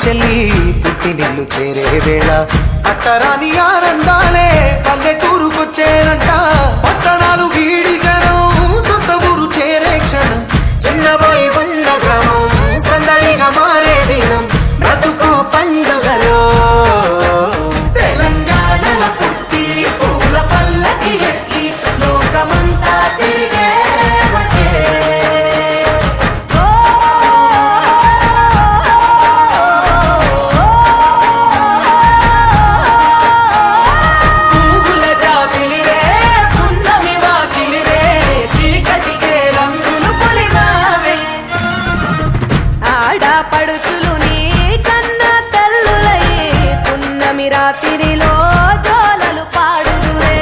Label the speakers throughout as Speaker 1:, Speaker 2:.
Speaker 1: చెల్లి పుట్టినిల్లు చేరే వేళ అట్టరాని ఆనందాలే పల్లెటూరుకొచ్చేనంట. పట్టణాలు వీడి జనం సొంత ఊరు చేరే క్షణం, చిన్నబోయి ఉన్న గ్రామం సందడిగా మారే దినం, బ్రతుకు పండుగలో తెలంగాణల పుట్టి పూల పల్లకి ఎక్కి లోకమంతా తిరిగే
Speaker 2: పడుచులు నీ కన్నా తల్లులయ్యే పున్నమి రాత్రిలో జోలలు పాడుదురే.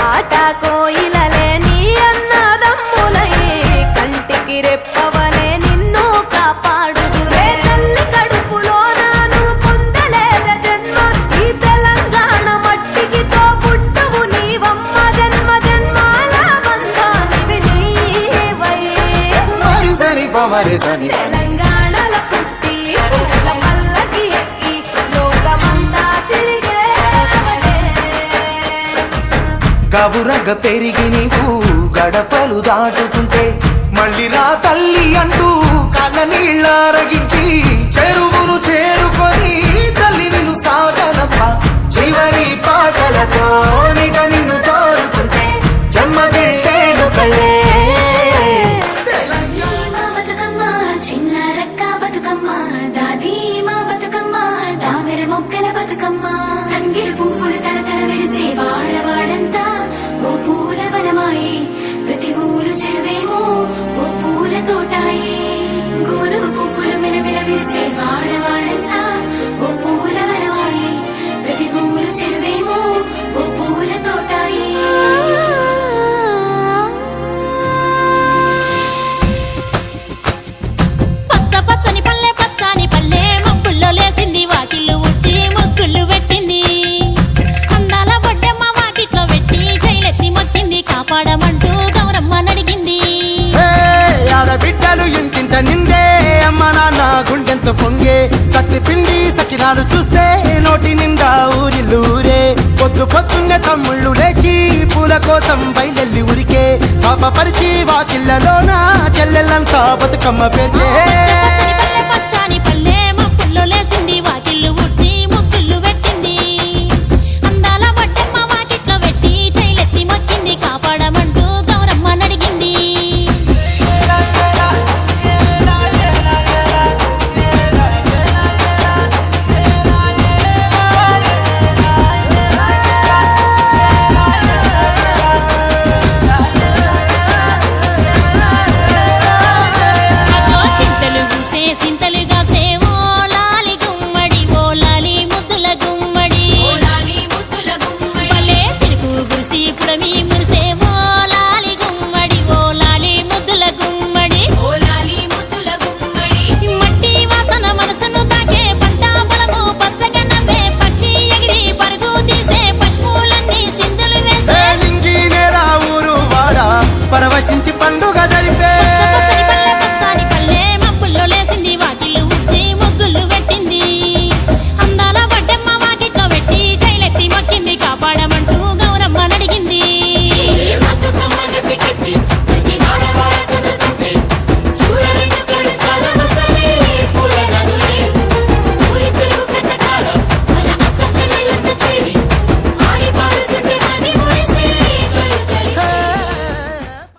Speaker 2: ఆట కోయిలలే నీ అన్నదమ్ములయ్యే కంటికి రెప్పవలే నిన్ను కాపాడుదురే. తల్లి కడుపులో నాను పొందలేద జన్మ, ఈ తెలంగాణ మట్టికి తో పుట్టవు నీవమ్మ. జన్మ జన్మాల బంధానివి నీవై
Speaker 1: మరిసని పమరిసని
Speaker 2: తెలంగాణల పుట్టి పూల పల్లకి ఎక్కి లోకమంతా తిరిగే
Speaker 1: గవురగ పెరిగి నీవు గడపలు దాటుతుంటే మళ్ళీ రా తల్లి అంటూ కళ్ళ నీళ్ళారగించి చెరువును చేరుకొని తల్లి నిన్ను సాగనప్ప. చివరి పాటలతో నిట నిన్ను తోరుకుంటే జన్మదిట్టేను కళ్ళే.
Speaker 3: మొక్కల బతుకమ్మ తంగిడి పువ్వులు తడతడ వెలిసే వాడవాడంతా ఓ పూల వనమాయే, ప్రతి ఊరు చెరువేమో ఓ పూల తోటాయే. గోనుగు పువ్వులు మెలమెల విరిసే వాడవాడంతా ఓ పూల వనమాయే, ప్రతి ఊరు చెరువేమో ఓ పూల తోట.
Speaker 4: ఆనందంతో పొంగే సత్తి పిండి సకినాలు చూస్తే నోటి నిండా ఊరిల్లూరే పొద్దున్నే తమ్ముళ్ళు లేచి పూల కోసం బయలెల్లి ఉరికే శాపపరిచి వాకిళ్ళలోన చెల్లెళ్ళంతా బతుకమ్మ పేర్చే